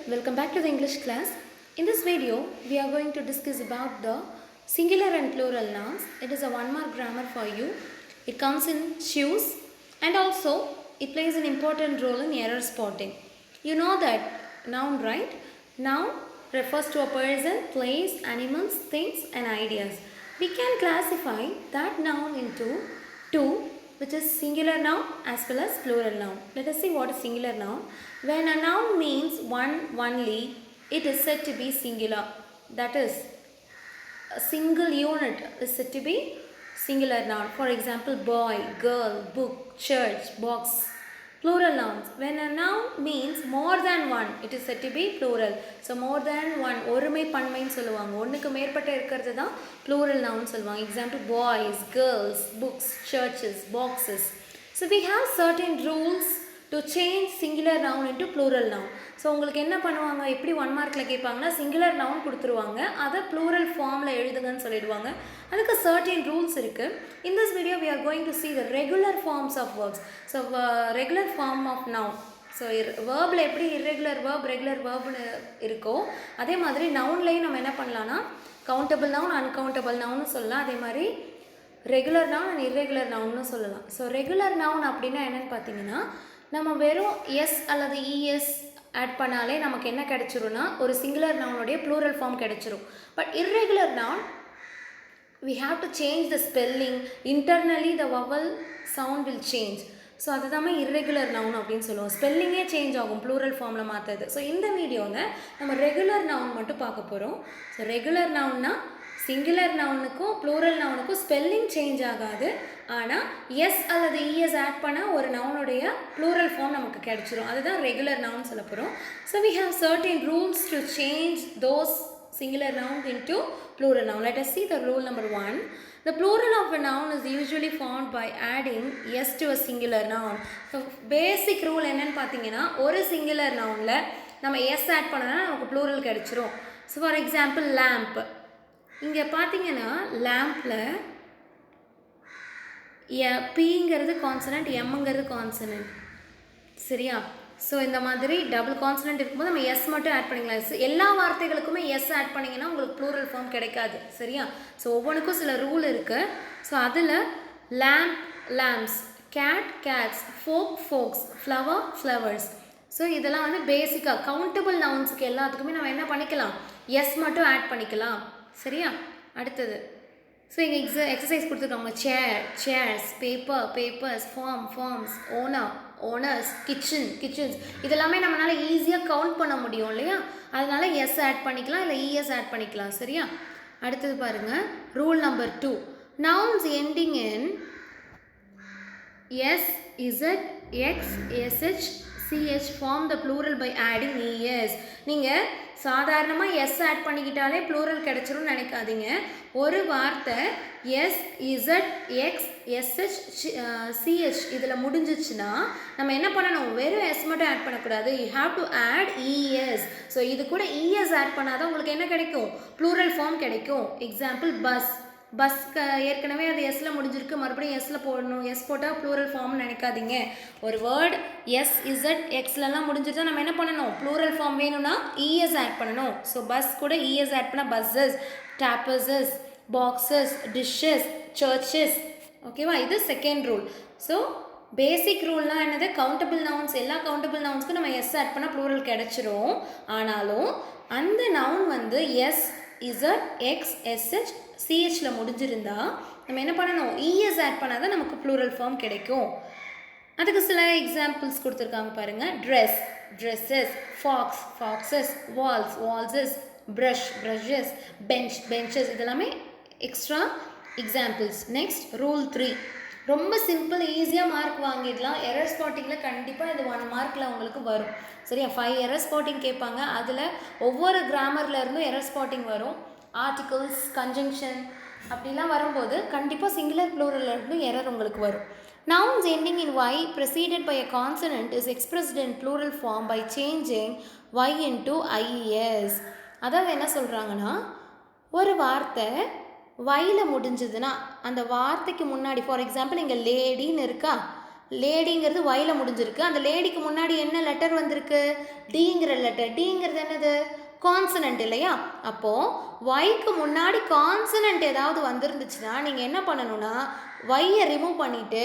welcome back to the English class. In this video, we are going to discuss about the singular and plural nouns. It is a one-mark grammar for you. It comes in shoes and also it plays an important role in error spotting. You know that noun, right? Noun refers to a person, place, animals, things and ideas. We can classify that noun into two, which is singular noun as well as plural noun. Let us see what is singular noun. When a noun means one only, it is said to be singular. That is, a single unit is said to be singular noun. For example, boy, girl, book, church, box. Plural nouns. When a noun means more than one, it is said to be plural. So more than one, ஒருமை பன்மைன்னு சொல்லுவாங்க. ஒன்றுக்கு மேற்பட்ட இருக்கிறது தான் plural noun சொல்லுவாங்க. Example, boys, girls, books, churches, boxes. So we have certain rules to change singular noun into plural noun. So உங்களுக்கு என்ன பண்ணுவாங்க, எப்படி ஒன் மார்க்கில் கேட்பாங்கன்னா சிங்குலர் நவுன் கொடுத்துருவாங்க, அதை ப்ளூரல் ஃபார்மில் எழுதுங்கன்னு சொல்லிடுவாங்க. அதுக்கு சர்டின் ரூல்ஸ் இருக்குது. In this video we are going to see the regular forms of verbs. So regular form of noun. So வேர்பில் எப்படி இர்ரெகுலர் வேர்ப் ரெகுலர் வேர்ப்னு இருக்கோ அதே மாதிரி நவுன்லேயும் நம்ம என்ன பண்ணலான்னா கவுண்டபிள் நவுன் அன்கவுண்டபிள் நவுன்னு சொல்லலாம். அதே மாதிரி ரெகுலர் நவுன் அண்ட் இர்ரெகுலர் நவுன்னு சொல்லலாம். ஸோ ரெகுலர் நவுன் அப்படின்னா என்னென்னு பார்த்தீங்கன்னா நம்ம வெறும் எஸ் அல்லது இஎஸ் ஆட் பண்ணாலே நமக்கு என்ன கிடைச்சிரும்னா ஒரு சிங்குலர் நவுனுடைய ப்ளூரல் ஃபார்ம் கிடைச்சிரும். But irregular noun we have to change the spelling, internally the vowel sound will change. So அதுதான் இர்ரெகுலர் நவுன் அப்படின்னு சொல்லுவோம். ஸ்பெல்லிங்கே சேஞ்ச் ஆகும் ப்ளூரல் ஃபார்மில் மாற்றுறது. ஸோ இந்த வீடியோவில் நம்ம ரெகுலர் நவுன் மட்டும் பார்க்க போகிறோம். ஸோ ரெகுலர் நவுன்னா சிங்குலர் நவுனுக்கும் ப்ளூரல் நவுனுக்கும் ஸ்பெல்லிங் சேஞ்ச் ஆகாது, ஆனால் எஸ் அல்லது இஎஸ் ஆட் பண்ணால் ஒரு நவுனுடைய ப்ளூரல் ஃபார்ம் நமக்கு கிடைச்சிரும். அதுதான் ரெகுலர் நவுன் சொல்ல போகிறோம். So we have certain rules to change those singular nouns into plural noun. Let us see the rule number 1. The plural of a noun is usually formed by adding s to a singular noun. So basic rule என்னன்னு பார்த்தீங்கன்னா ஒரு singular nounல நம்ம s add பண்ணனா நமக்கு plural கிடைச்சிரும். So for example lamp. இங்கே பார்த்தீங்கன்னா லேம்பில் பிங்கிறது கான்சனன்ட், எம்ங்கிறது கான்சனன்ட், சரியா? ஸோ இந்த மாதிரி டபுள் கான்சனன்ட் இருக்கும்போது நம்ம எஸ் மட்டும் ஆட் பண்ணிக்கலாம். எல்லா வார்த்தைகளுக்குமே எஸ் ஆட் பண்ணிங்கன்னா உங்களுக்கு ப்ளூரல் ஃபார்ம் கிடைக்காது, சரியா? ஸோ ஒவ்வொன்றுக்கும் சில ரூல் இருக்குது. ஸோ அதில் lamp lamps, cat cats, folk folks, flower flowers. So இதெல்லாம் பேசிக்காக கவுண்டபிள் நவுன்ஸுக்கு எல்லாத்துக்குமே நம்ம என்ன பண்ணிக்கலாம், எஸ் மட்டும் ஆட் பண்ணிக்கலாம், சரியா? அடுத்தது ஸோ இங்கே எக்ஸசைஸ் கொடுத்துருக்காங்க. Chair chairs, paper papers, form forms, owner owners, kitchen kitchens. இதெல்லாமே நம்மளால் ஈஸியாக கவுண்ட் பண்ண முடியும் இல்லையா? அதனால எஸ் ஆட் பண்ணிக்கலாம், இல்லை இஎஸ் ஆட் பண்ணிக்கலாம், சரியா? அடுத்தது பாருங்கள், rule number 2. Nouns ending in S, Z, X, SH, CH form the plural by adding ES. நீங்கள் சாதாரணமாக எஸ் ஆட் பண்ணிக்கிட்டாலே ப்ளூரல் கிடைச்சிரும்னு நினைக்காதீங்க. ஒரு வார்த்தை S, Z, X, SH, CH இதில் முடிஞ்சிச்சுன்னா நம்ம என்ன பண்ணணும், வெறும் எஸ் மட்டும் ஆட் பண்ணக்கூடாது. You have to add ES. So இது கூட இஎஸ் ஆட் பண்ணாதான் உங்களுக்கு என்ன கிடைக்கும், ப்ளூரல் ஃபார்ம் கிடைக்கும். Example bus. பஸ் ஏற்கனவே அது எஸ்ஸில் முடிஞ்சிருக்கு, மறுபடியும் எஸ்ஸில் போடணும். எஸ் போட்டால் ப்ளூரல் ஃபார்ம்னு நினைக்காதீங்க. ஒரு வேர்ட் எஸ், இசட், எக்ஸ்லலாம் முடிஞ்சிருச்சா நம்ம என்ன பண்ணணும், ப்ளூரல் ஃபார்ம் வேணும்னா இஎஸ் ஆட் பண்ணணும். ஸோ பஸ் கூட இஎஸ் ஆட் பண்ணால் பஸ்ஸஸ், டேப்பர்ஸஸ், பாக்ஸஸ், டிஷ்ஷஸ், சர்ச்சஸ், ஓகேவா? இது செகண்ட் ரூல். ஸோ பேசிக் ரூல்னால் என்னது, கவுண்டபிள் நவுன்ஸ், எல்லா கவுண்டபிள் நவுன்ஸ்க்கும் நம்ம எஸ் ஆட் பண்ணால் ப்ளூரல் கிடச்சிரும். ஆனாலும் அந்த noun S, Z, X, SH, சிஹெச்சில் முடிஞ்சிருந்தா நம்ம என்ன பண்ணணும், இஎஸ் ஆட் பண்ணால் தான் நமக்கு ப்ளூரல் ஃபார்ம் கிடைக்கும். அதுக்கு சில எக்ஸாம்பிள்ஸ் கொடுத்துருக்காங்க பாருங்கள். Dress, dresses, fox, foxes, waltz, waltzes, brush, brushes, bench, benches. இதெல்லாமே எக்ஸ்ட்ரா எக்ஸாம்பிள்ஸ். Next rule 3. ரொம்ப சிம்பிள், ஈஸியாக மார்க் வாங்கிடலாம். எரர் ஸ்பாட்டிங்கில் கண்டிப்பாக இது 1 மார்க்கில் உங்களுக்கு வரும், சரியா? 5 எரர் ஸ்பாட்டிங் கேட்பாங்க. அதில் ஒவ்வொரு கிராமர்லேருந்தும் எரர் ஸ்பாட்டிங் வரும். ஆர்டிகல்ஸ், கன்ஜங்ஷன் அப்படிலாம் வரும்போது கண்டிப்பாக சிங்குலர் ப்ளூரல்லேருந்து எரர் உங்களுக்கு வரும். Nouns ending in y preceded by a consonant is expressed in plural form by changing y into ies. அதாவது என்ன சொல்கிறாங்கன்னா, ஒரு வார்த்தை வையில் முடிஞ்சதுன்னா அந்த வார்த்தைக்கு முன்னாடி, ஃபார் எக்ஸாம்பிள் இங்கே லேடின்னு இருக்கா, லேடிங்கிறது ஒயில் முடிஞ்சிருக்கு. அந்த லேடிக்கு முன்னாடி என்ன லெட்டர் வந்திருக்கு? டிங்கிற லெட்டர். டிங்கிறது என்னது? கான்சனன்ட் இல்லையா? அப்போது ஒய்க்கு முன்னாடி கான்சனன்ட் ஏதாவது வந்துருந்துச்சுன்னா நீங்கள் என்ன பண்ணணும்னா ஒய்யை ரிமூவ் பண்ணிவிட்டு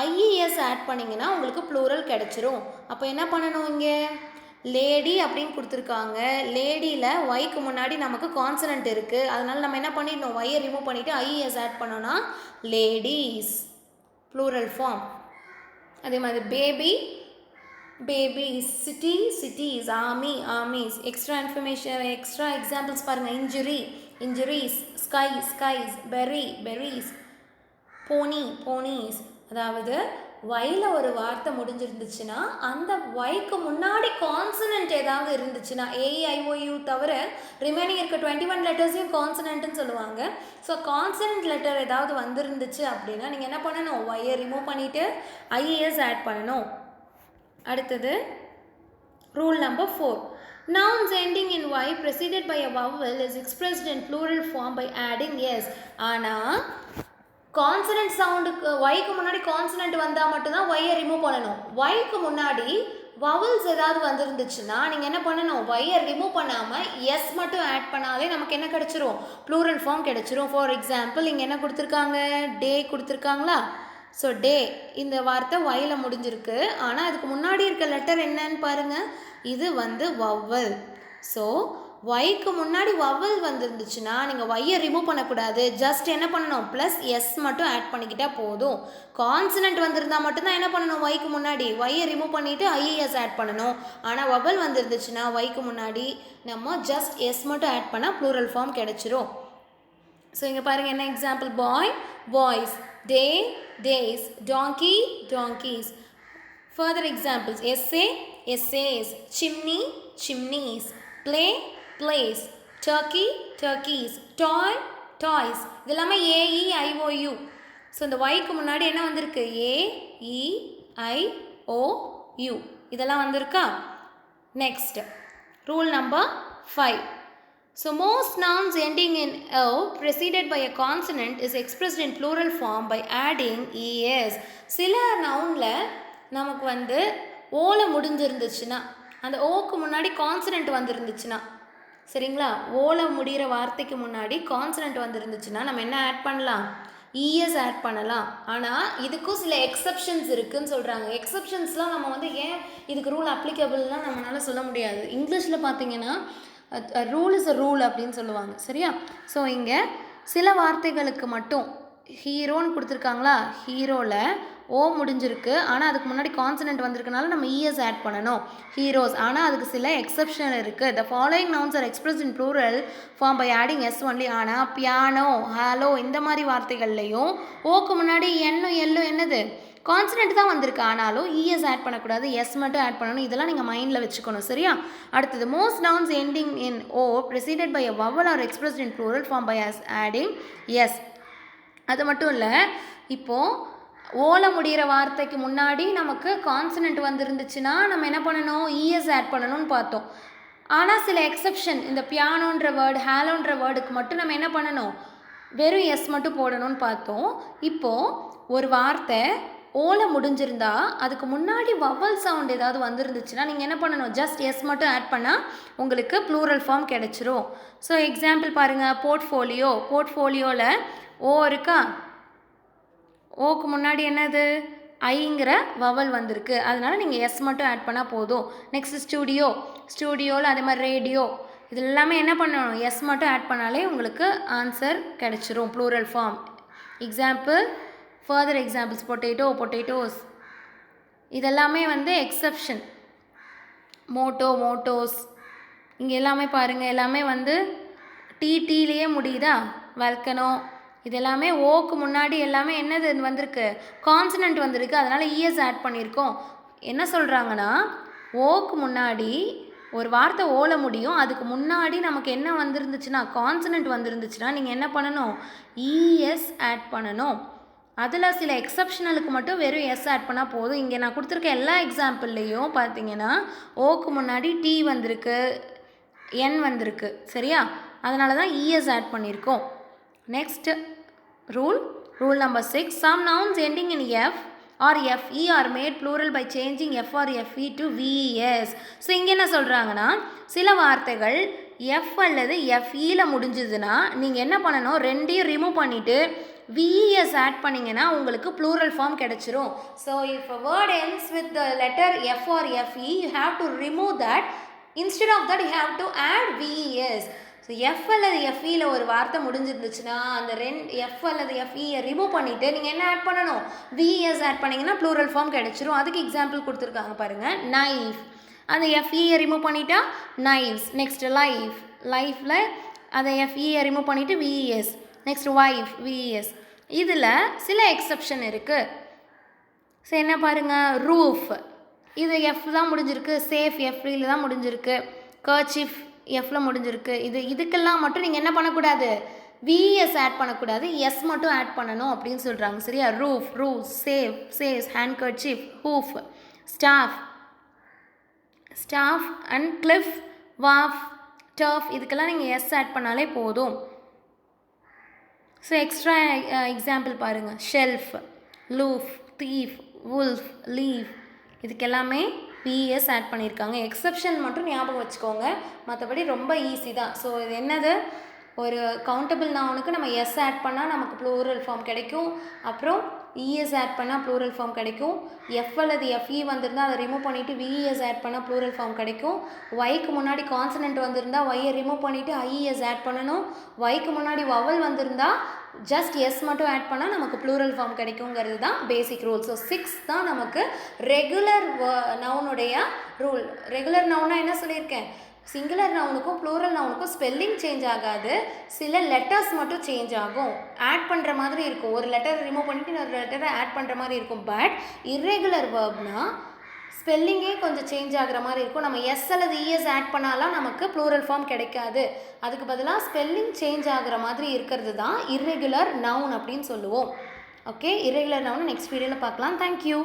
ஐஇஎஸ் ஆட் பண்ணிங்கன்னா உங்களுக்கு ப்ளூரல் கிடச்சிரும். அப்போ என்ன பண்ணணும்? இங்கே லேடி அப்படின்னு கொடுத்துருக்காங்க. லேடியில் ஒய்க்கு முன்னாடி நமக்கு கான்சனன்ட் இருக்குது. அதனால் நம்ம என்ன பண்ணிடணும்? ஒய்யை ரிமூவ் பண்ணிவிட்டு ஐஇஎஸ் ஆட் பண்ணோன்னா லேடீஸ் ப்ளூரல் ஃபார்ம். அதே மாதிரி baby babies, city cities, army armies. Extra information, extra examples பாருங்கள். Injury injuries, sky skies, berry berries, pony ponies. அதாவது ஒயில் ஒரு வார்த்தை முடிஞ்சிருந்துச்சுன்னா அந்த ஒய்க்கு முன்னாடி கான்சனன்ட் ஏதாவது இருந்துச்சுன்னா ஏஐஓயு தவிர ரிமைனிங் இருக்க 21 லெட்டர்ஸையும் கான்சனன்ட்னு சொல்லுவாங்க. ஸோ கான்சனன்ட் லெட்டர் ஏதாவது வந்துருந்துச்சு அப்படின்னா நீங்கள் என்ன பண்ணணும்? ஒய்யை ரிமூவ் பண்ணிவிட்டு ஐஇஎஸ் ஆட் பண்ணணும். அடுத்தது rule number 4. Nouns ending in y preceded by a vowel is expressed in plural form by adding s. ஆனால் கான்சனன்ட் சவுண்டுக்கு ஒய்க்கு முன்னாடி கான்சனன்ட் வந்தால் மட்டும்தான் ஒய்யை ரிமூவ் பண்ணணும். ஒய்க்கு முன்னாடி வவல்ஸ் ஏதாவது வந்துருந்துச்சுன்னா நீங்கள் என்ன பண்ணணும்? ஒய்யை ரிமூவ் பண்ணாமல் எஸ் மட்டும் ஆட் பண்ணாலே நமக்கு என்ன கிடச்சிரும்? ப்ளூரல் ஃபார்ம் கிடச்சிரும். ஃபார் எக்ஸாம்பிள் இங்கே என்ன கொடுத்துருக்காங்க? டே கொடுத்துருக்காங்களா? ஸோ டே இந்த வார்த்தை ஒயில் முடிஞ்சிருக்கு. ஆனால் அதுக்கு முன்னாடி இருக்க லெட்டர் என்னன்னு பாருங்கள். இது வந்து வவல். ஸோ ஒய்க்கு முன்னாடி வவல் வந்துருந்துச்சுன்னா நீங்கள் ஒய்யை ரிமூவ் பண்ணக்கூடாது. ஜஸ்ட் என்ன பண்ணணும்? ப்ளஸ் எஸ் மட்டும் ஆட் பண்ணிக்கிட்டால் போதும். கான்சனன்ட் வந்திருந்தால் மட்டும்தான் என்ன பண்ணணும்? ஒய்க்கு முன்னாடி ஒய்யை ரிமூவ் பண்ணிவிட்டு ஐஇஎஸ் ஆட் பண்ணணும். ஆனால் வவல் வந்துருந்துச்சுன்னா ஒய்க்கு முன்னாடி நம்ம ஜஸ்ட் எஸ் மட்டும் ஆட் பண்ணால் ப்ளூரல் ஃபார்ம் கிடச்சிரும். ஸோ இங்கே பாருங்கள் என்ன example? Boy boys, day days, donkey donkeys. Further examples: essay essays, chimney chimneys, play plays, turkey turkeys, toy toys. இதெல்லாமே AEIOU. ஸோ இந்த ஒய்க்கு முன்னாடி என்ன வந்திருக்கு? AEIOU இதெல்லாம் வந்திருக்கா? Next rule number 5. So most nouns ending in O preceded by a consonant is expressed in plural form by adding es. சில நவுனில் நமக்கு வந்து ஓல முடிஞ்சிருந்துச்சுன்னா அந்த ஓக்கு முன்னாடி கான்சனன்ட் வந்துருந்துச்சுன்னா சரிங்களா? ஓல முடிகிற வார்த்தைக்கு முன்னாடி கான்சனன்ட் வந்துருந்துச்சுன்னா நம்ம என்ன ஆட் பண்ணலாம்? இஎஸ் ஆட் பண்ணலாம். ஆனால் இதுக்கும் சில எக்ஸப்ஷன்ஸ் இருக்குதுன்னு சொல்கிறாங்க. எக்ஸப்ஷன்ஸ்லாம் நம்ம வந்து ஏன் இதுக்கு ரூல் அப்ளிகபிள்லாம் நம்மளால் சொல்ல முடியாது. இங்கிலீஷில் பார்த்தீங்கன்னா ரூல் இஸ் அ ரூல் அப்படின்னு சொல்லுவாங்க. சரியா? ஸோ இங்கே சில வார்த்தைகளுக்கு மட்டும் ஹீரோன்னு கொடுத்துருக்காங்களா? ஹீரோவில் ஓ முடிஞ்சிருக்கு. ஆனால் அதுக்கு முன்னாடி கான்சனன்ட் வந்திருக்கனால நம்ம இஎஸ் ஆட் பண்ணணும். ஹீரோஸ். ஆனால் அதுக்கு சில எக்ஸப்ஷன் இருக்குது. The following nouns are expressed in plural form by adding S only. ஆனால் பியானோ, ஹாலோ இந்த மாதிரி வார்த்தைகள்லையும் ஓக்கு முன்னாடி என்னும் எல்லும் என்னது? கான்சனன்ட் தான் வந்திருக்கு. ஆனாலும் இஎஸ் ஆட் பண்ணக்கூடாது, எஸ் மட்டும் ஆட் பண்ணணும். இதெல்லாம் நீங்கள் மைண்டில் வச்சுக்கணும். சரியா? அடுத்தது most nouns ending in O preceded by a vowel are expressed in plural form by adding S. அது மட்டும் இல்லை, இப்போது ஓல முடிகிற வார்த்தைக்கு முன்னாடி நமக்கு கான்சனன்ட் வந்துருந்துச்சுன்னா நம்ம என்ன பண்ணணும்? இஎஸ் ஆட் பண்ணணும்னு பார்த்தோம். ஆனால் சில எக்ஸப்ஷன், இந்த பியானோன்ற வேர்டு, ஹாலோன்ற வேர்டுக்கு மட்டும் நம்ம என்ன பண்ணணும்? வெறும் எஸ் மட்டும் போடணும்னு பார்த்தோம். இப்போது ஒரு வார்த்தை ஓல முடிஞ்சிருந்தா அதுக்கு முன்னாடி வவல் சவுண்ட் ஏதாவது வந்துருந்துச்சுன்னா நீங்கள் என்ன பண்ணணும்? ஜஸ்ட் எஸ் மட்டும் ஆட் பண்ணால் உங்களுக்கு ப்ளூரல் ஃபார்ம் கிடச்சிரும். ஸோ எக்ஸாம்பிள் பாருங்கள். போர்ட்ஃபோலியோ. போர்ட்ஃபோலியோவில் ஓ இருக்கா? ஓக்கு முன்னாடி என்னது? ஐங்கிற வவல் வந்திருக்கு. அதனால் நீங்கள் எஸ் மட்டும் ஆட் பண்ணால் போதும். Next studio. ஸ்டூடியோவில் அதே மாதிரி ரேடியோ. இது எல்லாமே என்ன பண்ணணும்? எஸ் மட்டும் ஆட் பண்ணாலே உங்களுக்கு ஆன்சர் கிடச்சிரும், plural form. Example, further examples: potato, potatoes. இதெல்லாமே வந்து எக்ஸப்ஷன். மோட்டோ, மோட்டோஸ். இங்கே எல்லாமே பாருங்கள், எல்லாமே வந்து டீலேயே முடியுதா? வல்கனோ. இதெல்லாமே ஓக்கு முன்னாடி எல்லாமே என்னது வந்திருக்கு? கான்சனன்ட் வந்திருக்கு. அதனால் இஎஸ் ஆட் பண்ணியிருக்கோம். என்ன சொல்கிறாங்கன்னா, ஓக்கு முன்னாடி ஒரு வார்த்தை ஓல முடியும், அதுக்கு முன்னாடி நமக்கு என்ன வந்துருந்துச்சுன்னா கான்சனன்ட் வந்துருந்துச்சுன்னா நீங்கள் என்ன பண்ணணும்? இஎஸ் ஆட் பண்ணணும். அதில் சில எக்ஸப்ஷனலுக்கு மட்டும் வெறும் எஸ் ஆட் பண்ணால் போதும். இங்கே நான் கொடுத்துருக்க எல்லா எக்ஸாம்பிள்லேயும் பார்த்தீங்கன்னா ஓக்கு முன்னாடி டி வந்திருக்கு, என் வந்திருக்கு. சரியா? அதனால தான் இஎஸ் ஆட் பண்ணியிருக்கோம். Next rule, rule number 6. Some nouns ending in F or fe are made plural by changing f or fe to ves. So இங்கே என்ன சொல்கிறாங்கன்னா, சில வார்த்தைகள் f அல்லது feல முடிஞ்சதுன்னா நீங்கள் என்ன பண்ணணும், ரெண்டையும் ரிமூவ் பண்ணிவிட்டு ves ஆட் பண்ணிங்கன்னா உங்களுக்கு plural form கிடைச்சிரும். So if a word ends with the letter f or fe, you have to remove that. Instead of that, you have to add ves. So F அல்லது எஃப்இயில் ஒரு வார்த்தை முடிஞ்சிருந்துச்சுன்னா அந்த F அல்லது எஃப்இயை remove பண்ணிவிட்டு நீங்கள் என்ன ஆட் பண்ணணும், விஎஸ் ஆட் பண்ணிங்கன்னா ப்ளூரல் ஃபார்ம் கிடச்சிரும். அதுக்கு எக்ஸாம்பிள் கொடுத்துருக்காங்க பாருங்கள், நைஃப். அந்த எஃப்இயை ரிமூவ் பண்ணிட்டா நைஃப்ஸ். நெக்ஸ்ட் லைஃப், லைஃப்பில் அதை எஃப்இயை ரிமூவ் பண்ணிவிட்டு விஎஸ். Next wife, VS. இதில் சில எக்ஸப்ஷன் இருக்குது. ஸோ என்ன பாருங்கள், ரூஃப், இது எஃப் தான் முடிஞ்சிருக்கு. சேஃப் எஃப்இயில் தான் முடிஞ்சிருக்கு. கர்ச்சிஃப் எஃப்ல முடிஞ்சிருக்கு. இதுக்கெல்லாம் மட்டும் நீங்கள் என்ன பண்ணக்கூடாது, விஎஸ் ஆட் பண்ணக்கூடாது, எஸ் மட்டும் ஆட் பண்ணணும் அப்படின்னு சொல்கிறாங்க. சரியா? ரூஃப், ரூஸ், சேஃப், சேஸ், handkerchief, hoof, staff, staff and cliff, wharf, turf, இதுக்கெல்லாம் நீங்கள் எஸ் ஆட் பண்ணாலே போதும். ஸோ எக்ஸ்ட்ரா எக்ஸாம்பிள் பாருங்கள், shelf, loaf, thief, wolf, leave, இதுக்கெல்லாமே பிஎஸ் ஆட் பண்ணியிருக்காங்க. எக்ஸப்ஷன் மட்டும் ஞாபகம் வச்சுக்கோங்க, மற்றபடி ரொம்ப ஈஸி தான். ஸோ இது என்னது, ஒரு கவுண்டபிள் நவுனுக்கு நம்ம எஸ் ஆட் பண்ணால் நமக்கு ப்ளூரல் ஃபார்ம் கிடைக்கும். அப்புறம் இஎஸ் ஆட் பண்ணால் ப்ளூரல் ஃபார்ம் கிடைக்கும். எஃப் அல்லது எஃப்இ வந்திருந்தால் அதை ரிமூவ் பண்ணிவிட்டு விஇஎஸ் ஆட் பண்ணால் ப்ளூரல் ஃபார்ம் கிடைக்கும். ஒய்க்கு முன்னாடி கான்சனன்ட் வந்திருந்தால் ஒய்யை ரிமூவ் பண்ணிவிட்டு ஐஇஎஸ் ஆட் பண்ணணும். ஒய்க்கு முன்னாடி வவல் வந்திருந்தால் ஜஸ்ட் எஸ் மட்டும் ஆட் பண்ணால் நமக்கு ப்ளூரல் ஃபார்ம் கிடைக்குங்கிறது தான் பேசிக் ரூல். ஸோ 6 தான் நமக்கு ரெகுலர் நவுனுடைய ரூல். ரெகுலர் நவுனா என்ன சொல்லியிருக்கேன், சிங்குலர் நவுனுக்கும் ப்ளூரல் நவுனுக்கும் ஸ்பெல்லிங் சேஞ்ச் ஆகாது, சில லெட்டர்ஸ் மட்டும் சேஞ்ச் ஆகும். ஆட் பண்ணுற மாதிரி இருக்கும், ஒரு லெட்டர் ரிமூவ் பண்ணிவிட்டு இன்னொரு லெட்டரை ஆட் பண்ணுற மாதிரி இருக்கும். பட் இர்ரெகுலர் வேர்ப்னா ஸ்பெல்லிங்கே கொஞ்சம் சேஞ்ச் ஆகிற மாதிரி இருக்கும். நம்ம எஸ் அல்லது இஎஸ் ஆட் பண்ணாலாம் நமக்கு ப்ளூரல் ஃபார்ம் கிடைக்காது. அதுக்கு பதிலாக ஸ்பெல்லிங் சேஞ்ச் ஆகிற மாதிரி இருக்கிறது தான் இர்ரெகுலர் நவுன் அப்படின்னு சொல்லுவோம். ஓகே, இர்ரெகுலர் நவுன் நெக்ஸ்ட் வீடியோவில் பார்க்கலாம். தேங்க்யூ.